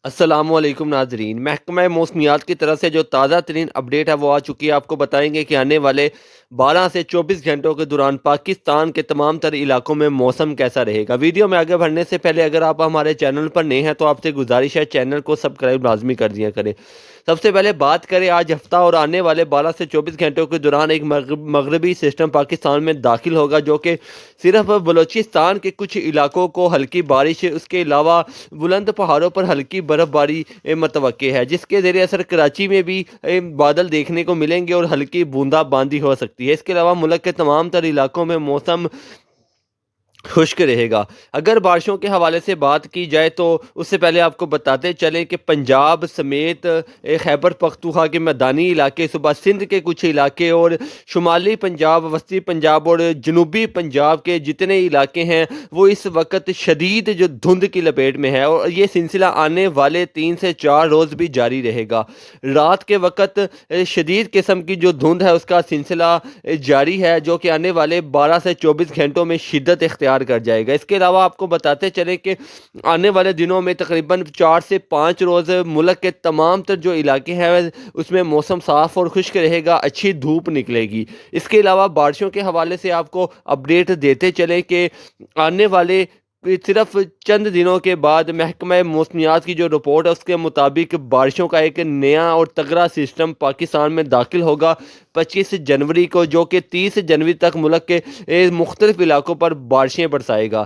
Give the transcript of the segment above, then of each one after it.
السلام علیکم ناظرین، محکمہ موسمیات کی طرف سے جو تازہ ترین اپڈیٹ ہے وہ آ چکی ہے۔ آپ کو بتائیں گے کہ آنے والے 12 سے 24 گھنٹوں کے دوران پاکستان کے تمام تر علاقوں میں موسم کیسا رہے گا۔ ویڈیو میں آگے بڑھنے سے پہلے اگر آپ ہمارے چینل پر نئے ہیں تو آپ سے گزارش ہے چینل کو سبسکرائب لازمی کر دیا کریں۔ سب سے پہلے بات کریں آج ہفتہ اور آنے والے 12 سے 24 گھنٹوں کے دوران ایک مغربی سسٹم پاکستان میں داخل ہوگا جو کہ صرف بلوچستان کے کچھ علاقوں کو ہلکی بارش، اس کے علاوہ بلند پہاڑوں پر ہلکی برف باری متوقع ہے، جس کے زیر اثر کراچی میں بھی بادل دیکھنے کو ملیں گے اور ہلکی بوندا باندی ہو سکتی ہے۔ اس کے علاوہ ملک کے تمام تر علاقوں میں موسم خشک رہے گا۔ اگر بارشوں کے حوالے سے بات کی جائے تو اس سے پہلے آپ کو بتاتے چلیں کہ پنجاب سمیت خیبر پختونخوا کے میدانی علاقے، صوبہ سندھ کے کچھ علاقے اور شمالی پنجاب، وسطی پنجاب اور جنوبی پنجاب کے جتنے علاقے ہیں وہ اس وقت شدید جو دھند کی لپیٹ میں ہے، اور یہ سلسلہ آنے والے 3 سے 4 روز بھی جاری رہے گا۔ رات کے وقت شدید قسم کی جو دھند ہے اس کا سلسلہ جاری ہے، جو کہ آنے والے 12 سے 24 گھنٹوں میں شدت اختیار کر جائے گا۔ اس کے علاوہ آپ کو بتاتے چلیں کہ آنے والے دنوں میں تقریباً 4 سے 5 روز ملک کے تمام تر جو علاقے ہیں اس میں موسم صاف اور خشک رہے گا، اچھی دھوپ نکلے گی۔ اس کے علاوہ بارشوں کے حوالے سے آپ کو اپڈیٹ دیتے چلیں کہ آنے والے صرف چند دنوں کے بعد محکمہ موسمیات کی جو رپورٹ ہے اس کے مطابق بارشوں کا ایک نیا اور تگڑا سسٹم پاکستان میں داخل ہوگا 25 جنوری کو، جو کہ 30 جنوری تک ملک کے مختلف علاقوں پر بارشیں برسائے گا۔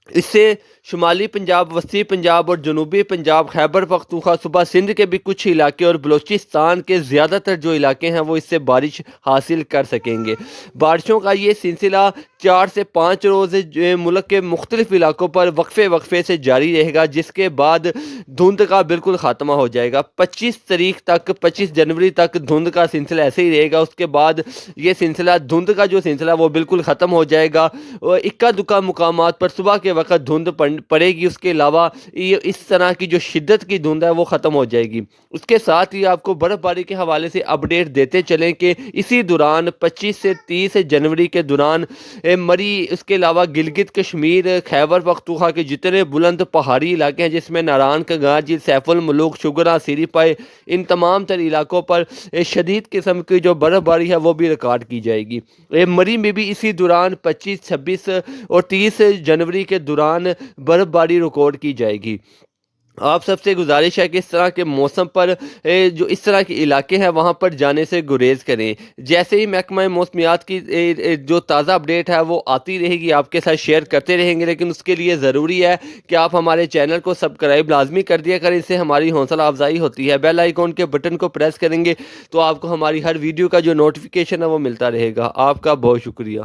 اس سے شمالی پنجاب، وسطی پنجاب اور جنوبی پنجاب، خیبر پختونخوا، صوبہ سندھ کے بھی کچھ علاقے اور بلوچستان کے زیادہ تر جو علاقے ہیں وہ اس سے بارش حاصل کر سکیں گے۔ بارشوں کا یہ سلسلہ 4 سے 5 روز ملک کے مختلف علاقوں پر وقفے سے جاری رہے گا، جس کے بعد دھند کا بالکل خاتمہ ہو جائے گا۔ 25 جنوری تک دھند کا سلسلہ ایسے ہی رہے گا۔ اس کے بعد یہ سلسلہ دھند کا جو سلسلہ وہ بالکل ختم ہو جائے گا۔ اکا دکا مقامات پر صبح کے وقت دھند پڑے گی، اس کے علاوہ اس طرح کی جو شدت کی دھند ہے وہ ختم ہو جائے گی۔ اس کے ساتھ ہی آپ کو برف باری کے حوالے سے اپڈیٹ دیتے چلیں کہ اسی دوران 25 سے 30 جنوری کے دوران مری، اس کے علاوہ گلگت کشمیر، خیبر پختونخوا کے جتنے بلند پہاڑی علاقے ہیں جس میں ناران کگاں جھیل، سیف الملوک، شگرا، سیری پائے، ان تمام تر علاقوں پر شدید قسم کی جو برف باری ہے وہ بھی ریکارڈ کی جائے گی۔ مری میں بھی اسی دوران 25، 26 اور 30 جنوری کے دوران برف باری ریکارڈ کی جائے گی۔ آپ سب سے گزارش ہے کہ اس طرح کے موسم پر جو اس طرح کے علاقے ہیں وہاں پر جانے سے گریز کریں۔ جیسے ہی محکمہ موسمیات کی جو تازہ اپڈیٹ ہے وہ آتی رہے گی آپ کے ساتھ شیئر کرتے رہیں گے، لیکن اس کے لیے ضروری ہے کہ آپ ہمارے چینل کو سبسکرائب لازمی کر دیا کریں، اس سے ہماری حوصلہ افزائی ہوتی ہے۔ بیل آئیکن کے بٹن کو پریس کریں گے تو آپ کو ہماری ہر ویڈیو کا جو نوٹیفیکیشن ہے وہ ملتا رہے گا۔ آپ کا بہت شکریہ۔